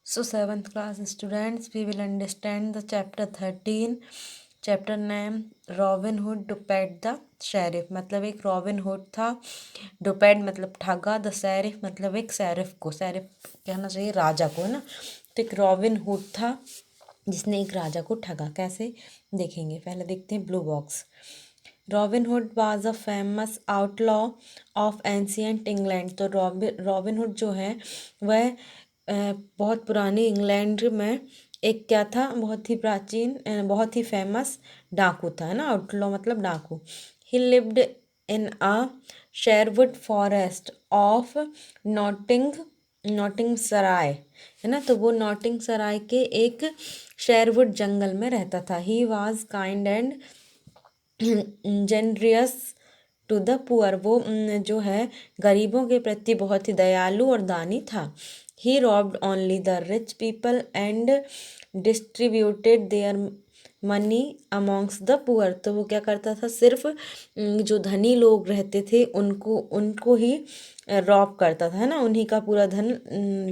So 7th class students, we will understand the chapter 13. Chapter name Robin Hood duped the sheriff, मतलब एक robin hood था। डुपेड मतलब ठगा, the sheriff मतलब एक शेरिफ को, शेरिफ कहना चाहिए राजा को, है ना। तो एक रॉबिन हुड था जिसने एक राजा को ठगा। कैसे देखेंगे, पहले देखते हैं blue box. Robin hood was a famous outlaw of ancient England. तो रॉबिन हुड जो है वह बहुत पुरानी इंग्लैंड में एक क्या था, बहुत ही प्राचीन बहुत ही फेमस डाकू था, है ना। आउटलॉ मतलब डाकू। He lived in a Sherwood forest of Notting Nottingham, है ना। तो वो नॉटिंग सराय के एक शेरवुड जंगल में रहता था। He was kind and generous to the poor. वो जो है गरीबों के प्रति बहुत ही दयालु और दानी था। He robbed only the rich people and distributed their money amongst the poor. तो वो क्या करता था, सिर्फ जो धनी लोग रहते थे उनको उनको ही रॉब करता था, है ना। उन्हीं का पूरा धन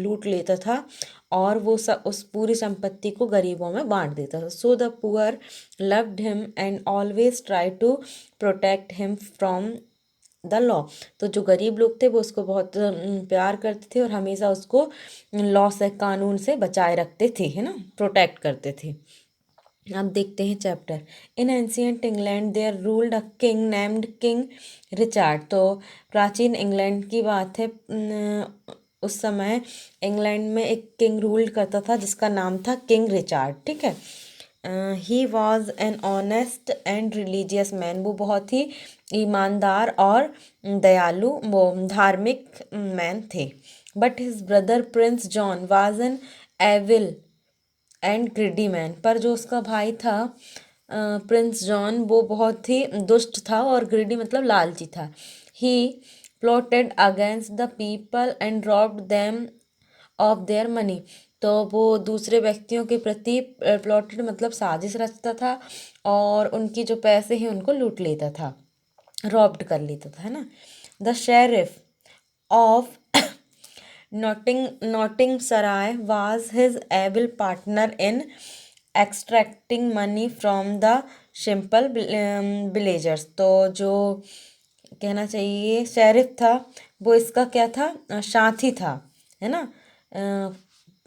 लूट लेता था और वो सब उस पूरी संपत्ति को गरीबों में बांट देता था। So the poor loved him and always try to protect him from the law. तो जो गरीब लोग थे वो उसको बहुत प्यार करते थे और हमेशा उसको लॉ से, कानून से बचाए रखते थे, है ना, प्रोटेक्ट करते थे। अब देखते हैं chapter. In ancient England there ruled a king named King Richard. तो प्राचीन इंग्लैंड की बात है। उस समय इंग्लैंड में एक किंग रूल करता था जिसका नाम था किंग रिचार्ड, ठीक है। He was an honest and religious man. वो बहुत ही ईमानदार और दयालु, वो धार्मिक मैन थे। But his brother Prince John was an evil and greedy man. पर जो उसका भाई था प्रिंस जॉन, वो बहुत ही दुष्ट था और ग्रिडी मतलब लालची था। He plotted against the people and robbed them of their money. तो वो दूसरे व्यक्तियों के प्रति प्लॉटेड मतलब साजिश रचता था और उनकी जो पैसे हैं उनको लूट लेता था, रॉब्ड कर लेता था, है ना। The sheriff of Nottinghamshire was his able partner in extracting money from the simple villagers. तो जो कहना चाहिए शेरिफ था वो इसका क्या था, साथी था, है ना।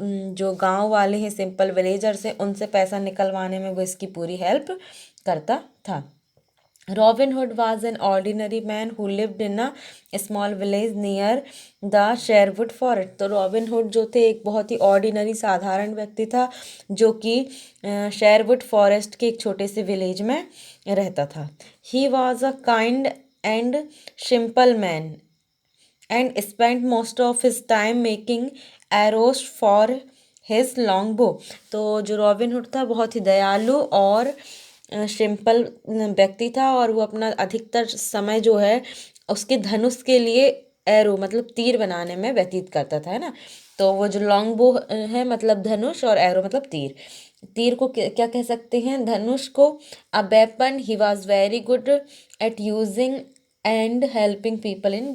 जो गांव वाले हैं, सिंपल विलेजर्स हैं, उनसे पैसा निकलवाने में वो इसकी पूरी हेल्प करता था। Robin hood was an ordinary man who lived in a small village near the Sherwood Forest. तो रॉबिन हुड जो थे एक बहुत ही ऑर्डिनरी साधारण व्यक्ति था जो कि शेरवुड फॉरेस्ट के एक छोटे से विलेज में रहता था। He was a kind and simple man and spend most of his time making arrows for his long बो। तो जो रॉबिन हुड था बहुत ही दयालु और सिंपल व्यक्ति था और वो अपना अधिकतर समय जो है उसके धनुष के लिए एरो मतलब तीर बनाने में व्यतीत करता था, है ना। तो वो जो लॉन्ग बो है मतलब धनुष और एरो मतलब तीर। तीर को क्या कह सकते हैं, धनुष को। A weapon he was very good at using and helping people in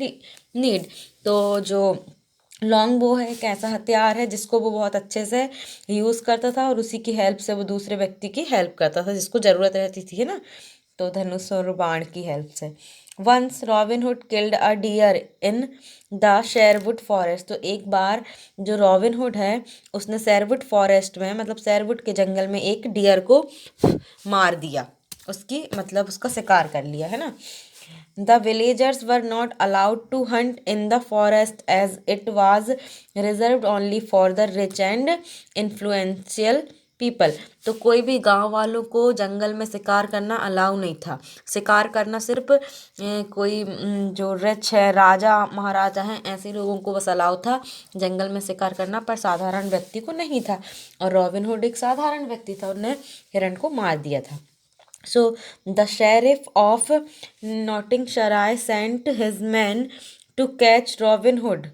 need. तो जो लॉन्ग बो है एक ऐसा हथियार है जिसको वो बहुत अच्छे से यूज़ करता था और उसी की हेल्प से वो दूसरे व्यक्ति की हेल्प करता था जिसको ज़रूरत रहती थी, है ना। तो धनुष और बाण की हेल्प से। Once Robin Hood killed a deer in the Sherwood Forest. तो एक बार जो रॉबिन हुड है उसने शेरवुड फॉरेस्ट में मतलब शेरवुड के जंगल में एक डियर को मार दिया, उसकी मतलब उसका शिकार कर लिया, है ना। The villagers were not allowed to hunt in the forest as it was reserved only for the rich and influential people। तो कोई भी गांव वालों को जंगल में शिकार करना अलाउ नहीं था। शिकार करना सिर्फ कोई जो रिच है, राजा महाराजा हैं, ऐसे लोगों को बस अलाउ था जंगल में शिकार करना, पर साधारण व्यक्ति को नहीं था। और रॉबिन हुड एक साधारण व्यक्ति था, उन्हें हिरण को मार दिया था। So the sheriff of Nottinghamshire sent his men to catch Robin Hood।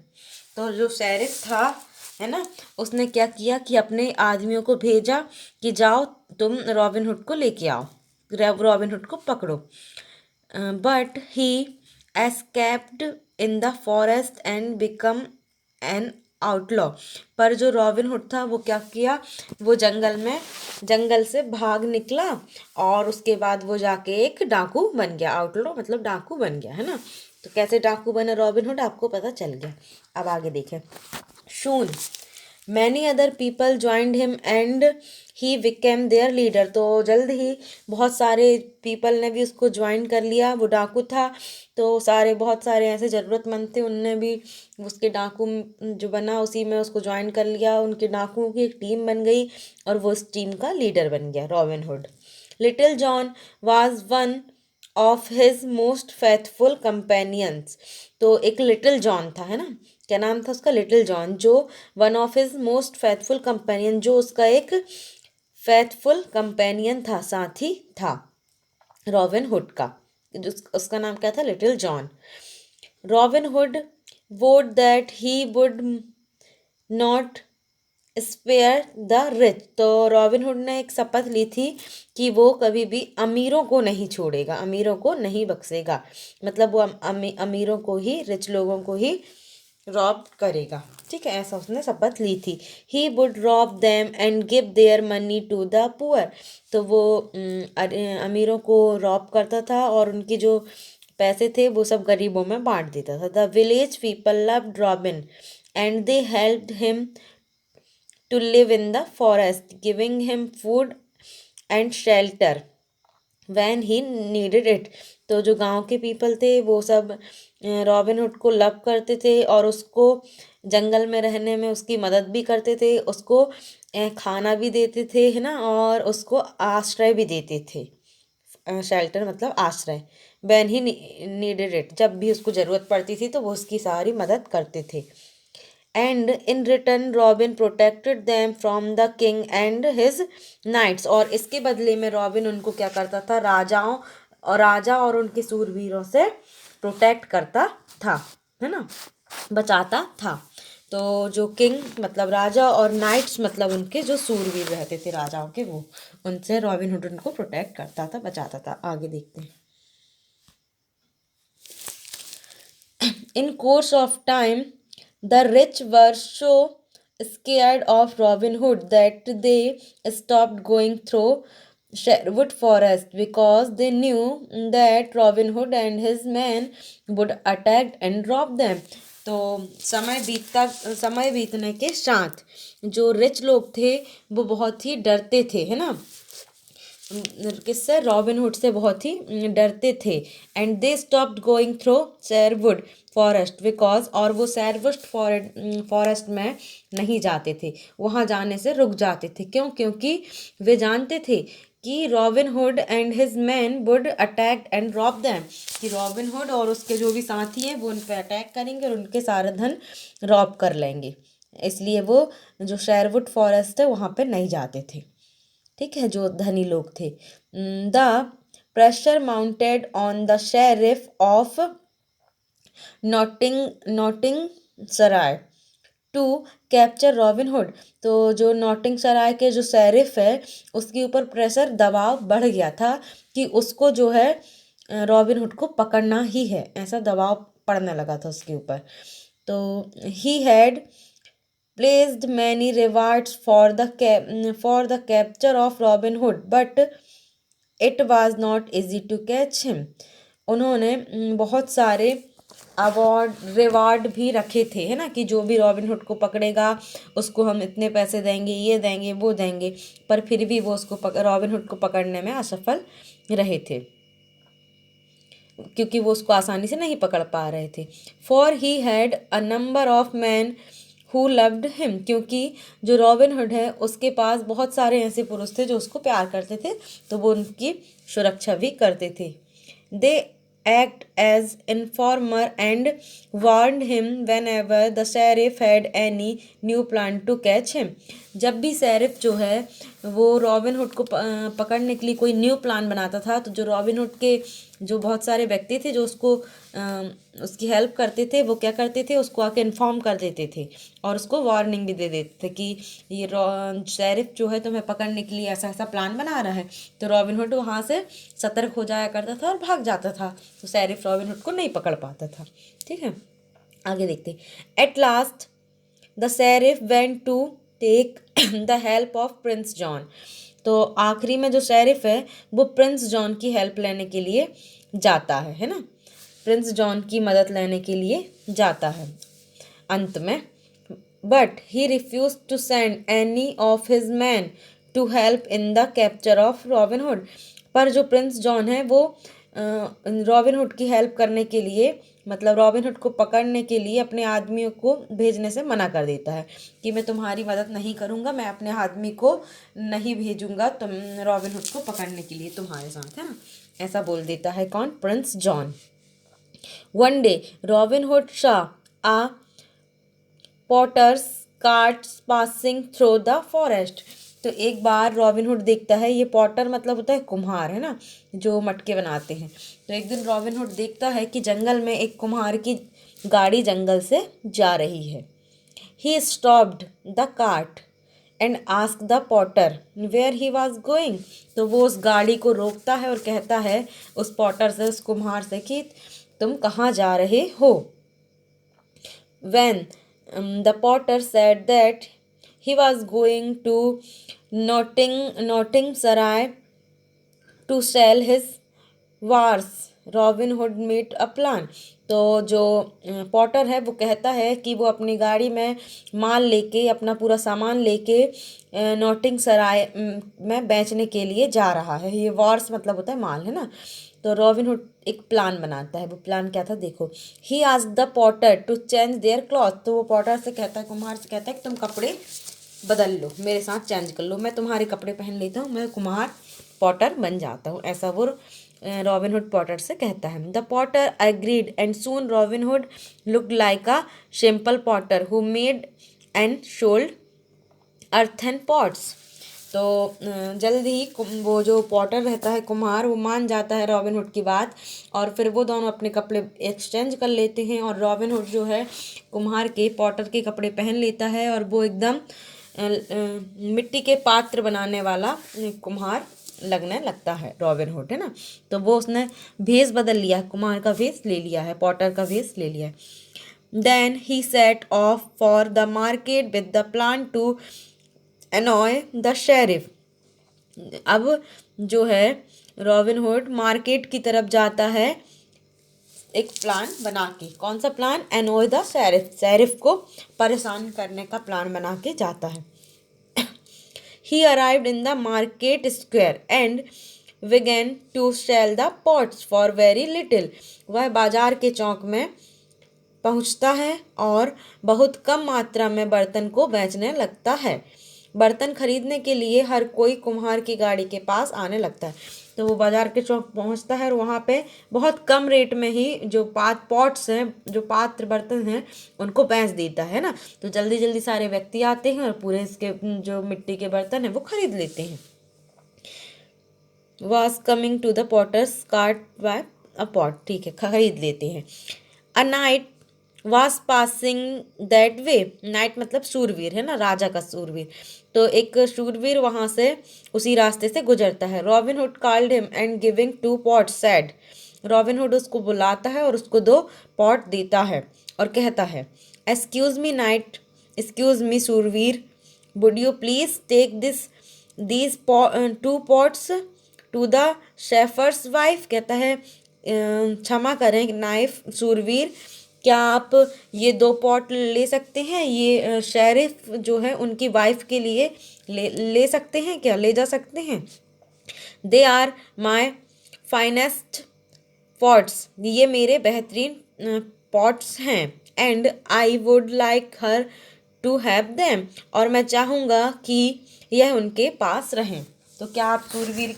तो जो शेरिफ था, है ना, उसने क्या किया कि अपने आदमियों को भेजा कि जाओ तुम रॉबिन हुड को लेके आओ, रॉबिन हुड को पकड़ो। But he escaped in the forest and become an outlaw. पर जो रॉबिन हुड था वो क्या किया, वो जंगल से भाग निकला और उसके बाद वो जाके एक डाकू बन गया। आउटलॉ मतलब डाकू बन गया, है ना। तो कैसे डाकू बना रॉबिन हुड आपको पता चल गया। अब आगे देखें। Soon many other people joined him and he became their leader. तो जल्द ही बहुत सारे पीपल ने भी उसको ज्वाइन कर लिया। वो डाकू था तो बहुत सारे ऐसे ज़रूरतमंद थे, उनने भी उसके डाकू जो बना उसी में उसको ज्वाइन कर लिया। उनके डाकुओं की एक टीम बन गई और वो उस टीम का लीडर बन गया robin hood. Little John was one of his most faithful companions. तो एक लिटिल जॉन था, है ना। क्या नाम था उसका, लिटिल जॉन, जो one of his most faithful companion, जो उसका एक फेथफुल कंपेनियन था, साथी था रॉबिन हुड का। उसका नाम क्या था, Little John. Robin Hood vowed that he would not spare the rich. तो रॉबिन हुड ने एक शपथ ली थी कि वो कभी भी अमीरों को नहीं छोड़ेगा, अमीरों को नहीं बख्शेगा। मतलब वो अमीरों को ही, रिच लोगों को ही रॉब करेगा। ठीक है, ऐसा उसने शपथ ली थी। He would rob them and give their money to the poor. तो वो अमीरों को रॉब करता था और उनकी जो पैसे थे वो सब गरीबों में बांट देता था। The village people loved robin and they helped him to live in the forest, giving him food and shelter when he needed it। तो जो गांव के पीपल थे वो सब रॉबिन हुड को लव करते थे और उसको जंगल में रहने में उसकी मदद भी करते थे, उसको खाना भी देते थे, है ना, और उसको आश्रय भी देते थे। शेल्टर मतलब आश्रय। वैन ही नीडेड इट, जब भी उसको ज़रूरत पड़ती थी तो वो उसकी सारी मदद करते थे। And in return Robin protected them from the king and his knights. और इसके बदले में रॉबिन उनको क्या करता था, राजा और उनके सूरवीरों से प्रोटेक्ट करता था, है ना, बचाता था। तो जो किंग मतलब राजा और नाइट्स मतलब उनके जो सूरवीर रहते थे राजाओं के, वो उनसे रॉबिन हुड उनको प्रोटेक्ट करता था, बचाता था। आगे देखते हैं। In course of time, the rich were so scared of Robin Hood that they stopped going through Sherwood Forest because they knew that Robin Hood and his men would attack and rob them. तो समय बीतने के साथ जो rich लोग थे वो बहुत ही डरते थे, है ना, किससे, रॉबिन हुड से बहुत ही डरते थे। And they stopped going through Sherwood forest because, और वो शेरवुड फॉरेस्ट में नहीं जाते थे, वहाँ जाने से रुक जाते थे। क्यों? क्योंकि वे जानते थे कि Robin Hood and his man would attack and rob them, कि रॉबिन हुड और उसके जो भी साथी हैं वो उन पर अटैक करेंगे और उनके सारा धन रॉब कर लेंगे। इसलिए वो जो शेरवुड फॉरेस्ट है वहाँ पे नहीं जाते थे। ठीक है, जो धनी लोग थे। The pressure mounted on the sheriff of Nottinghamshire to capture Robin Hood. तो जो नॉटिंग सराय के जो शेरिफ है उसके ऊपर प्रेशर, दबाव बढ़ गया था कि उसको जो है रॉबिन हुड को पकड़ना ही है, ऐसा दबाव पड़ने लगा था उसके ऊपर। तो he had placed many rewards for the capture of Robin Hood, but it was not easy to catch him। उन्होंने बहुत सारे रिवार्ड भी रखे थे, है ना, कि जो भी रॉबिन हुड को पकड़ेगा उसको हम इतने पैसे देंगे, ये देंगे, वो देंगे, पर फिर भी वो उसको रॉबिन हुड को पकड़ने में असफल रहे थे क्योंकि वो उसको आसानी से नहीं पकड़ पा रहे थे। For he had a number of man who loved him, क्योंकि जो रॉबिन हुड है उसके पास बहुत सारे ऐसे पुरुष थे जो उसको प्यार करते थे, तो वो उनकी सुरक्षा भी करते थे। दे act as informer and warned him whenever the sheriff had any new plan to catch him। जब भी शेरिफ जो है वो रॉबिन हुड को पकड़ने के लिए कोई न्यू प्लान बनाता था, तो जो रॉबिन हुड के जो बहुत सारे व्यक्ति थे जो उसको उसकी हेल्प करते थे, वो क्या करते थे, उसको आके इन्फॉर्म कर देते थे और उसको वार्निंग भी दे देते थे कि ये शेरिफ जो है तुम्हें पकड़ने के लिए ऐसा ऐसा प्लान बना रहा है। तो रॉबिन हुड वहाँ से सतर्क हो जाया करता था और भाग जाता था, तो शेरिफ रॉबिन हुड को नहीं पकड़ पाता था। ठीक है, आगे देखते। At last the sheriff went to take the help of Prince John. तो आखिरी में जो शेरिफ है वो प्रिंस जॉन की हेल्प लेने के लिए जाता है ना, प्रिंस जॉन की मदद लेने के लिए जाता है अंत में। But he refuse to send any of his man to help in the capture of Robin Hood. पर जो प्रिंस जॉन है वो रॉबिन हुड की हेल्प करने के लिए, मतलब रॉबिन हुड को पकड़ने के लिए अपने आदमियों को भेजने से मना कर देता है कि मैं तुम्हारी मदद नहीं करूँगा, मैं अपने आदमी को नहीं भेजूँगा तुम रॉबिन हुड को पकड़ने के लिए तुम्हारे साथ, है ना, ऐसा बोल देता है कौन, Prince John. One day Robin Hood saw a potter's carts passing through the forest. तो एक बार रॉबिन हुड देखता है, ये पॉटर मतलब होता है कुम्हार, है ना, जो मटके बनाते हैं। तो एक दिन रॉबिन हुड देखता है कि जंगल में एक कुम्हार की गाड़ी जंगल से जा रही है। He stopped the cart and ask the potter where he was going. तो वो उस गाड़ी को रोकता है और कहता है उस पॉटर से, उस कुम्हार से, कि तुम कहाँ जा रहे हो। When the potter said that he was going to Nottingsaray to sell his wares, robin hood made a plan. तो जो पॉटर है वो कहता है कि वो अपनी गाड़ी में माल लेके, अपना पूरा सामान लेके नॉटिंग सराय में बेचने के लिए जा रहा है। ये वार्स मतलब होता है माल, है ना। तो रॉबिन हुड एक प्लान बनाता है। वो प्लान क्या था देखो। He asked the potter to change their cloth. तो वो पॉटर से कहता है, कुम्हार से कहता है कि तुम कपड़े बदल लो, मेरे साथ चेंज कर लो, मैं तुम्हारे कपड़े पहन लेता हूँ, मैं कुम्हार पॉटर बन जाता हूँ, ऐसा वो रॉबिन हुड पॉटर से कहता है। The Potter agreed and soon robin hood looked like a simple Potter who made and sold earthen pots. तो जल्द ही वो जो पॉटर रहता है कुम्हार, वो मान जाता है रॉबिन हुड की बात, और फिर वो दोनों अपने कपड़े एक्सचेंज कर लेते हैं, और रॉबिन हुड जो है कुम्हार के, पॉटर के कपड़े पहन लेता है, और वो एकदम मिट्टी के पात्र बनाने वाला कुम्हार लगने लगता है रॉबिन हुड, है ना। तो वो उसने भेष बदल लिया है, कुम्हार का भेष ले लिया है, पॉटर का भेष ले लिया है। Then he set off for the market with the plan to annoy the sheriff. अब जो है रॉबिन हुड मार्केट की तरफ जाता है एक प्लान बना के। कौन सा plan? Annoy the sheriff, sheriff को परेशान करने का प्लान बना के जाता है। He arrived in the market square and began to sell the pots for very little. वह बाजार के चौक में पहुंचता है और बहुत कम मात्रा में बर्तन को बेचने लगता है। बर्तन खरीदने के लिए हर कोई कुम्हार की गाड़ी के पास आने लगता है। तो वो बाजार के चौक पहुंचता है और वहाँ पे बहुत कम रेट में ही जो पॉट्स हैं, जो पात्र बर्तन हैं, उनको बेच देता है ना। तो जल्दी जल्दी सारे व्यक्ति आते हैं और पूरे इसके जो मिट्टी के बर्तन हैं वो खरीद लेते हैं। Was coming to the potter's cart buy a pot, ठीक है, खरीद लेते हैं। A knight was passing that way. Knight मतलब शूरवीर, है ना, राजा का शूरवीर। तो एक शूरवीर वहाँ से उसी रास्ते से गुजरता है। Robin hood called him and giving 2 pots said. Robin hood उसको बुलाता है और उसको 2 पॉट देता है और कहता है, excuse me knight, excuse me शूरवीर, would you please take these 2 pots to the shepherd's wife. कहता है क्षमा करें नाइफ शूरवीर, क्या आप ये 2 पॉट ले सकते हैं, ये शेरिफ जो है उनकी वाइफ के लिए ले सकते हैं क्या, ले जा सकते हैं। They are my finest pots, ये मेरे बेहतरीन पॉट्स हैं। And I would like her to have them, और मैं चाहूँगा कि यह उनके पास रहें। तो क्या आप शूरवीर,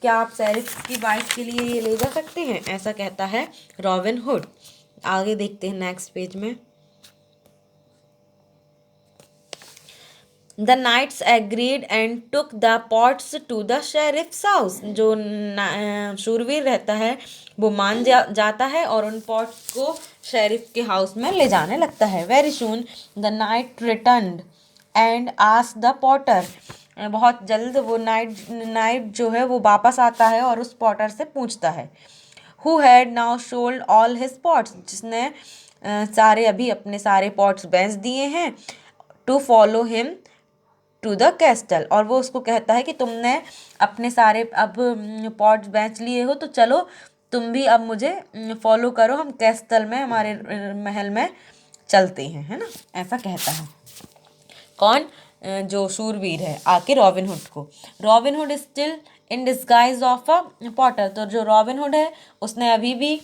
क्या आप शेरिफ की वाइफ के लिए ये ले जा सकते हैं, ऐसा कहता है रॉबिन हुड। आगे देखते हैं नेक्स्ट पेज में। The knights agreed and took the pots to the sheriff's house. जो शूरवीर रहता है वो मान जाता है और उन पॉट्स को शेरिफ के हाउस में ले जाने लगता है। Very soon the night returned and asked the Potter. बहुत जल्द वो नाइट जो है वो वापस आता है और उस पॉटर से पूछता है, who had now sold all his pots, जिसने सारे अभी अपने सारे पॉट्स बेच दिए हैं, to follow him to the castle, और वो उसको कहता है कि तुमने अपने सारे अब पॉट्स बेच लिए हो, तो चलो तुम भी अब मुझे फॉलो करो, हम कैस्टल में, हमारे महल में चलते हैं, है ना, ऐसा कहता है। कौन? जो शूरवीर है आके रॉबिन हुड को। Robin hood still in disguise of a Potter, तो जो रॉबिन हुड है उसने अभी भी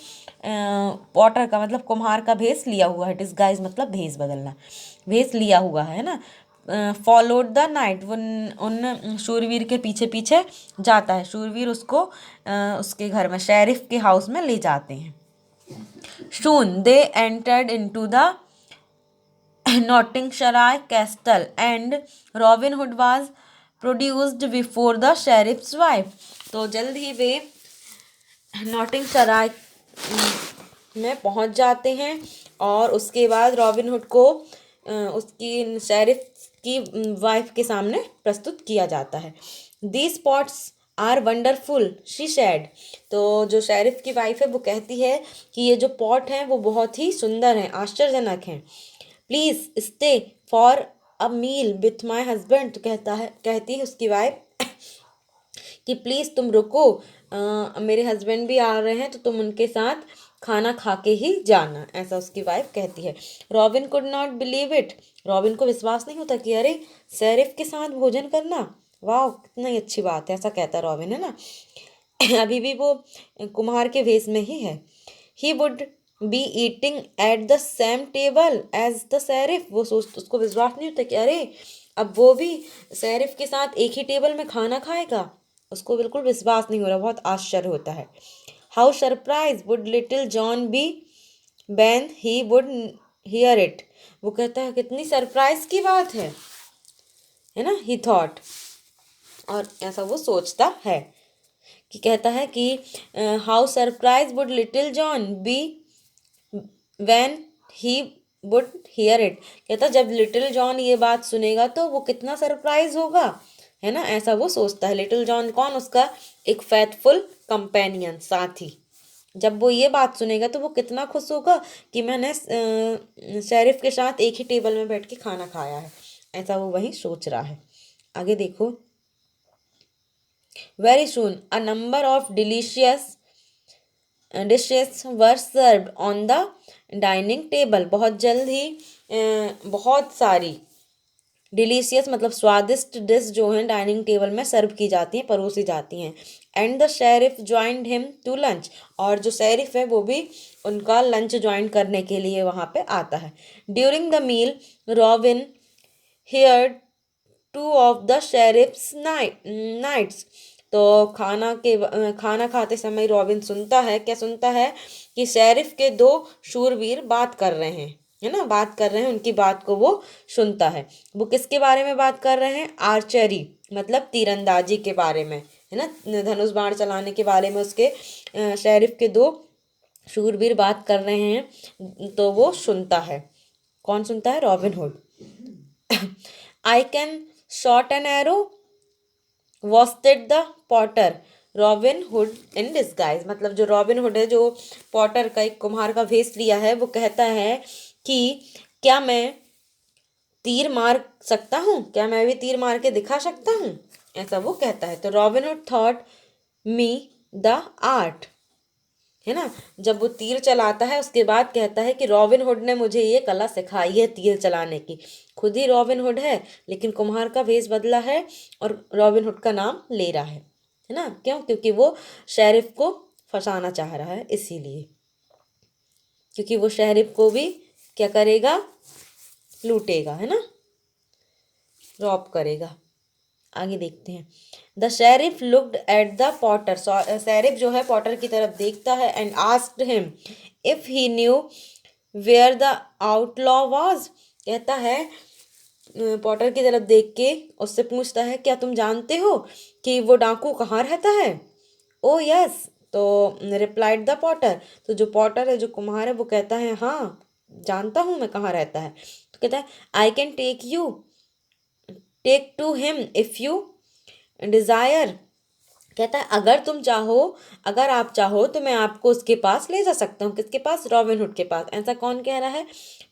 पॉटर का मतलब कुम्हार का भेष लिया हुआ है। डिस्गाइज मतलब भेष बदलना, भेष लिया हुआ है ना। फॉलोड द नाइट, वो उन शूरवीर के पीछे पीछे जाता है। शूरवीर उसको उसके घर में, शेरिफ के हाउस में ले जाते हैं। Soon they entered into the Nottinghamshire castle and Robin Hood was produced before the sheriff's wife। तो जल्द ही वे नॉटिंगशराय में पहुंच जाते हैं और उसके बाद रॉबिन हुड को उसकी शेरिफ की वाइफ के सामने प्रस्तुत किया जाता है। These spots are wonderful she said, तो जो शेरिफ की वाइफ है वो कहती है कि ये जो पॉट हैं वो बहुत ही सुंदर हैं, आश्चर्यजनक हैं। Please stay for a meal with my husband, तो कहती है उसकी वाइफ कि प्लीज़ तुम रुको, मेरे हस्बैंड भी आ रहे हैं तो तुम उनके साथ खाना खा के ही जाना, ऐसा उसकी वाइफ कहती है। Robin could not believe it, robin को विश्वास नहीं होता कि अरे शेरिफ के साथ भोजन करना, वाह कितना ही अच्छी बात है, ऐसा कहता रॉबिन, है ना। अभी भी वो कुम्हार के भेष में ही है। He would be eating at the same table as the sheriff, वो उसको विश्वास नहीं होता कि अरे अब वो भी शेरिफ के साथ एक ही टेबल में खाना खाएगा, उसको बिल्कुल विश्वास नहीं हो रहा, बहुत आश्चर्य होता है। How surprise would Little John be when he would hear it, वो कहता है कितनी सरप्राइज की बात है ना, ही थॉट, और ऐसा वो सोचता है कि कहता है कि how surprise would Little John be when he would hear it, कहता जब लिटिल जॉन ये बात सुनेगा तो वो कितना सरप्राइज होगा, है ना, ऐसा वो सोचता है। लिटिल जॉन कौन? उसका एक फेथफुल कंपेनियन, साथी। जब वो ये बात सुनेगा तो वो कितना खुश होगा कि मैंने शेरिफ के साथ एक ही टेबल में बैठ के खाना खाया है, ऐसा वो वही सोच रहा है। आगे देखो। Very soon a number of delicious dishes were served on the dining table, बहुत जल्द ही बहुत सारी डिलीशियस मतलब स्वादिष्ट डिश जो हैं डाइनिंग टेबल में सर्व की जाती हैं, परोसी जाती हैं। And the sheriff joined him to lunch, और जो शेरिफ है वो भी उनका लंच ज्वाइन करने के लिए वहाँ पे आता है। During the meal Robin heard two of the sheriff's knights, तो खाना खाते समय रॉबिन सुनता है, क्या सुनता है कि शेरिफ के दो शूरवीर बात कर रहे हैं, है ना, बात कर रहे हैं, उनकी बात को वो सुनता है। वो किसके बारे में बात कर रहे हैं? आर्चरी मतलब तीरंदाजी के बारे में, है ना, धनुष बाण चलाने के बारे में उसके शेरिफ के दो शूरवीर बात कर रहे हैं, तो वो सुनता है। कौन सुनता है? Robin hood. I can shot an arrow वॉस्टेड the Potter, robin hood in disguise, मतलब जो रॉबिन हुड है, जो पॉटर का एक कुम्हार का भेष लिया है, वो कहता है कि क्या मैं तीर मार सकता हूँ, क्या मैं भी तीर मार के दिखा सकता हूँ, ऐसा वो कहता है। तो Robin hood thought me the art, है ना, जब वो तीर चलाता है उसके बाद कहता है कि रॉबिन हुड ने मुझे ये कला सिखाई है तीर चलाने की। खुद ही रॉबिन हुड है लेकिन कुम्हार का भेष बदला है और रॉबिन हुड का नाम ले रहा है ना, क्यों? क्योंकि वो शेरिफ को फंसाना चाह रहा है, इसीलिए, क्योंकि वो शेरिफ को भी क्या करेगा? लूटेगा, है ना, रॉब करेगा। आगे देखते हैं। The sheriff looked at the potter, sheriff जो है पॉटर की तरफ देखता है, and asked him if he knew where the outlaw was, कहता है पॉटर की तरफ देख के उससे पूछता है क्या तुम जानते हो कि वो डाकू कहाँ रहता है? ओ यस, तो रिप्लाइड द पॉटर, तो जो पॉटर है, जो कुम्हार है, वो कहता है हाँ जानता हूँ मैं कहाँ रहता है। तो कहता है I can take to him if you desire, कहता है अगर तुम चाहो, अगर आप चाहो तो मैं आपको उसके पास ले जा सकता हूँ। किसके पास? रॉबिन हुड के पास। ऐसा कौन कह रहा है?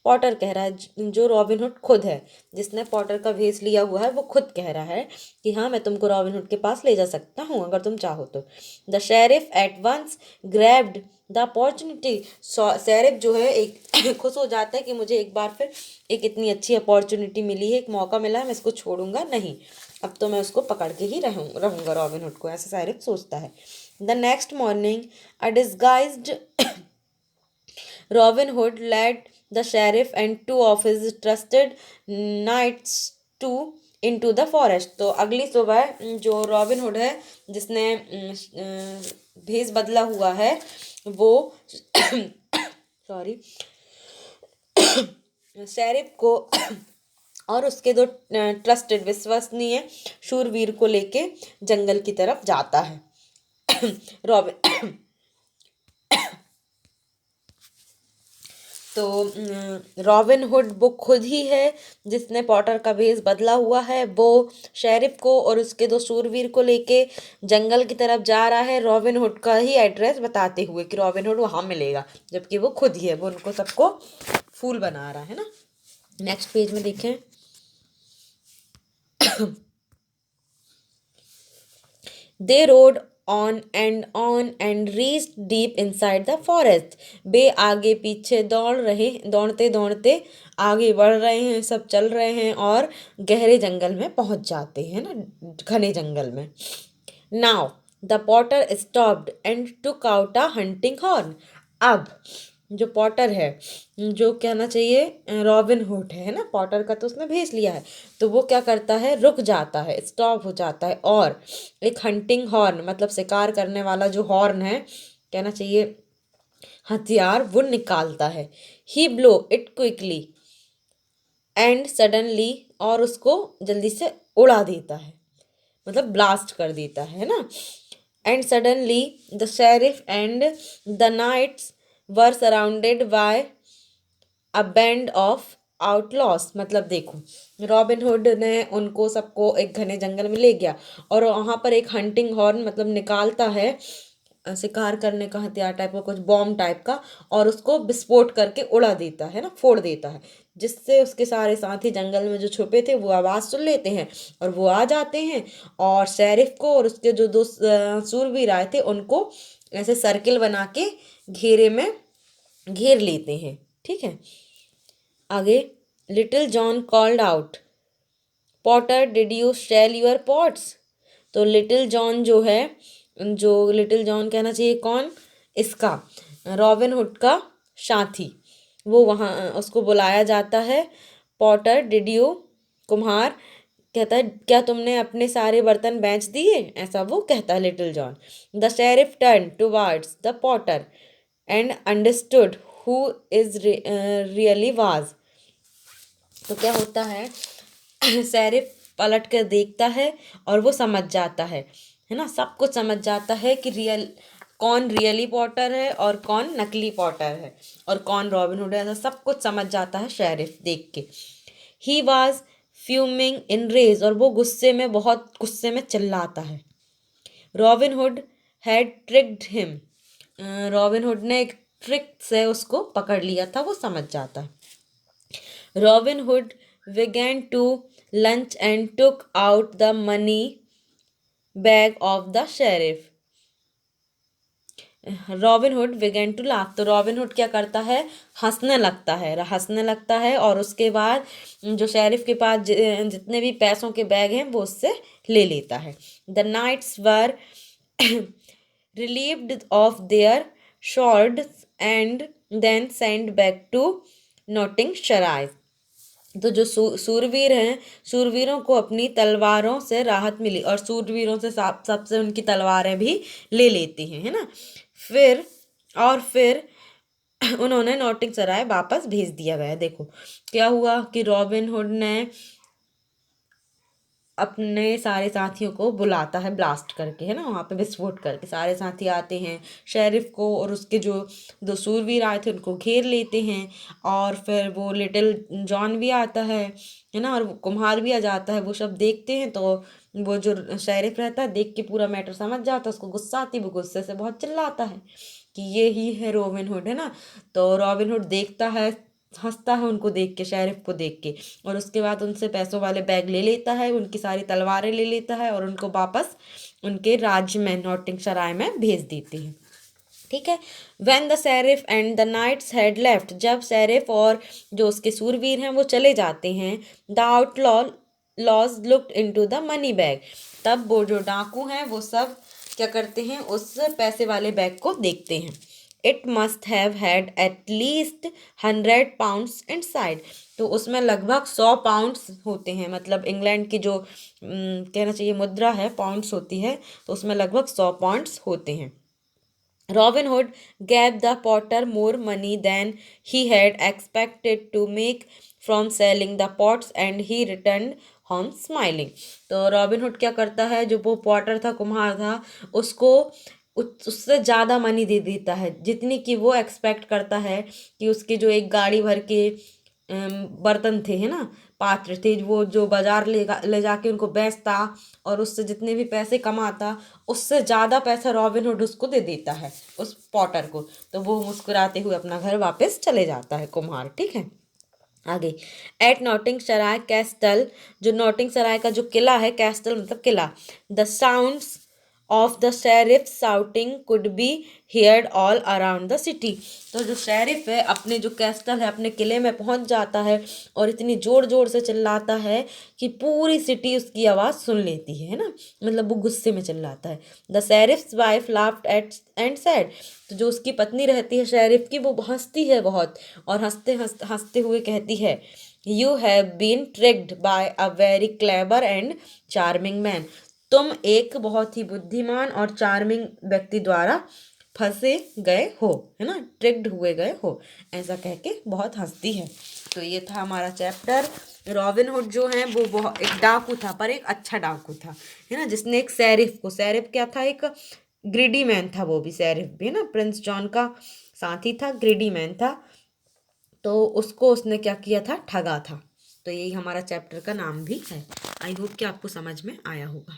पॉटर कह रहा है, जो रॉबिन हुड खुद है, जिसने पॉटर का भेष लिया हुआ है, वो खुद कह रहा है कि हाँ मैं तुमको रॉबिन हुड के पास ले जा सकता हूँ अगर तुम चाहो तो। The sheriff at once grabbed the opportunity. Sheriff जो है एक खुश हो जाता है कि मुझे एक बार फिर एक इतनी अच्छी अपॉर्चुनिटी मिली है, एक मौका मिला है, मैं इसको छोड़ूंगा नहीं, अब तो मैं उसको पकड़ के ही रहूंगा रॉबिन हुड को, ऐसा शेरिफ सोचता है। The next morning a disguised Robin Hood led the sheriff and two of his trusted knights to into the forest। तो अगली सुबह जो रॉबिन हुड है, जिसने भेष बदला हुआ है, वो सॉरी शेरिफ को और उसके दो ट्रस्टेड विश्वसनीय शूरवीर को लेके जंगल की तरफ जाता है। रॉबिन तो रॉबिन हुड वो खुद ही है जिसने पॉटर का भेष बदला हुआ है, वो शेरिफ को और उसके दो शूरवीर को लेके जंगल की तरफ जा रहा है, रॉबिन हुड का ही एड्रेस बताते हुए कि रॉबिन हुड वहाँ मिलेगा, जबकि वो खुद ही है, वो उनको सबको फूल बना रहा है ना। नेक्स्ट पेज में देखें। They rode on and reached deep inside the forest। वे आगे पीछे दौड़ते दौड़ते आगे बढ़ रहे हैं, सब चल रहे हैं और गहरे जंगल में पहुंच जाते हैं ना, घने जंगल में। Now the Potter stopped and took out a hunting horn. अब जो पॉटर है, जो कहना चाहिए रॉबिन हुड है ना, पॉटर का तो उसने भेज लिया है, तो वो क्या करता है, रुक जाता है, स्टॉप हो जाता है और एक हंटिंग हॉर्न मतलब शिकार करने वाला जो हॉर्न है, कहना चाहिए हथियार, वो निकालता है। He blow it quickly and suddenly, और उसको जल्दी से उड़ा देता है, मतलब ब्लास्ट कर देता है ना। And suddenly the sheriff and the knights were surrounded by a band of outlaws. मतलब देखो, रॉबिन हुड ने उनको सबको एक घने जंगल में ले गया और वहाँ पर एक हंटिंग हॉर्न मतलब निकालता है, शिकार करने का हथियार टाइप का, कुछ बॉम्ब टाइप का, और उसको विस्फोट करके उड़ा देता है ना, फोड़ देता है, जिससे उसके सारे साथी जंगल में जो छुपे थे वो आवाज़ सुन लेते हैं और वो आ जाते हैं और शेरिफ को और उसके जो दो सूरवीर आए थे उनको ऐसे सर्किल बना के घेरे में घेर लेते हैं। ठीक है, आगे। Little John called out, Potter did you shell your pots. तो लिटिल जॉन जो है, जो लिटिल जॉन कहना चाहिए कौन, इसका रॉबिन हुड का साथी, वो वहाँ उसको बुलाया जाता है। पॉटर डिड यू, कुम्हार कहता है क्या तुमने अपने सारे बर्तन बेच दिए, ऐसा वो कहता है little John. The sheriff turn towards the Potter and understood who is really was. तो क्या होता है, शेरिफ पलट कर देखता है और वो समझ जाता है ना, सब कुछ समझ जाता है कि कौन रियली पॉटर है और कौन नकली पॉटर है और कौन रॉबिन हुड है, ऐसा सब कुछ समझ जाता है शेरिफ देख के। He was fuming in rage, और वो गुस्से में, बहुत गुस्से में चिल्लाता है। Robin Hood had tricked him, Robin Hood ने एक ट्रिक से उसको पकड़ लिया था, वो समझ जाता है। Robin Hood began to lunch and took out the money bag of the sheriff। Robin Hood began to laugh, तो रॉबिन हुड क्या करता है, हंसने लगता है और उसके बाद जो शेरिफ के पास जितने भी पैसों के बैग हैं वो उससे ले लेता है। The knights were relieved of their swords and then sent back to Nottinghamshire। तो जो सूरवीर हैं, सूरवीरों को अपनी तलवारों से राहत मिली और सूरवीरों से सबसे उनकी तलवारें भी ले लेती हैं, है ना। फिर उन्होंने नॉटिंगसराय वापस भेज दिया गया। देखो क्या हुआ कि रॉबिन हुड ने अपने सारे साथियों को बुलाता है ब्लास्ट करके, है ना, वहाँ पे विस्फोट करके सारे साथी आते हैं, शेरिफ को और उसके जो दो सूरवीर आए थे उनको घेर लेते हैं, और फिर वो लिटिल जॉन भी आता है ना, और वो कुम्हार भी आ जाता है। वो सब देखते हैं तो वो जो शेरिफ रहता है देख के पूरा मैटर समझ जाता है, उसको गुस्सा आती है, वो गुस्से से बहुत चिल्लाता है कि ये ही है रॉबिन हुड, है ना। तो रॉबिन हुड देखता है हंसता है उनको देख के, शेरिफ को देख के, और उसके बाद उनसे पैसों वाले बैग ले लेता है, उनकी सारी तलवारें ले लेता है और उनको वापस उनके राज्य में नॉटिंगशराय में भेज देते हैं। ठीक है। When the sheriff and the knights had left, जब शेरिफ और जो उसके सूरवीर हैं वो चले जाते हैं, the outlaws looked into the money bag, तब वो जो डाकू हैं वो सब क्या करते हैं, उस पैसे वाले बैग को देखते हैं। It must have had at least 100 pounds inside, तो उसमें लगभग 100 पाउंड्स होते हैं, मतलब इंग्लैंड की जो कहना चाहिए मुद्रा है, पाउंड्स होती है, तो उसमें लगभग 100 पाउंड्स होते हैं। Robin Hood gave the potter more money than he had expected to make from selling the pots and he returned home smiling. तो रॉबिन हुड क्या करता है, जो वो पॉटर था, कुम्हार था, उसको उससे ज़्यादा मनी दे देता है जितनी कि वो एक्सपेक्ट करता है, कि उसके जो एक गाड़ी भर के बर्तन थे, है ना, पात्र थे, वो जो बाजार ले जाके उनको बेचता और उससे जितने भी पैसे कमाता, उससे ज़्यादा पैसा रॉबिन हुड उसको दे देता है, उस पॉटर को। तो वो मुस्कुराते हुए अपना घर वापस चले जाता है, कुम्हार। ठीक है, आगे। एट नॉटिंग सराय कैस्टल, जो नॉटिंग सराय का जो किला है, कैस्टल मतलब किला, the sounds of the sheriff shouting could be heard all around the city, तो जो शेरिफ है अपने जो कैस्टल है, अपने किले में पहुंच जाता है और इतनी ज़ोर ज़ोर से चिल्लाता है कि पूरी सिटी उसकी आवाज़ सुन लेती है ना, मतलब वो गुस्से में चिल्लाता है। The sheriff's wife laughed at and said, तो जो उसकी पत्नी रहती है शेरिफ की, वो हंसती है बहुत, और हंसते हुए कहती है, you have been tricked by a very clever and charming man, तुम एक बहुत ही बुद्धिमान और चार्मिंग व्यक्ति द्वारा फंसे गए हो, है ना, ट्रिक्ड हुए गए हो, ऐसा कह के बहुत हंसती है। तो ये था हमारा चैप्टर। रॉबिन हुड जो है वो बहुत एक डाकू था, पर एक अच्छा डाकू था, है ना, जिसने एक शेरिफ को, शेरिफ क्या था, एक ग्रीडी मैन था, वो भी शेरिफ भी, है ना, प्रिंस जॉन का साथी था, ग्रीडी मैन था, तो उसको उसने क्या किया था, ठगा था। तो यही हमारा चैप्टर का नाम भी है। आई होप कि आपको समझ में आया होगा।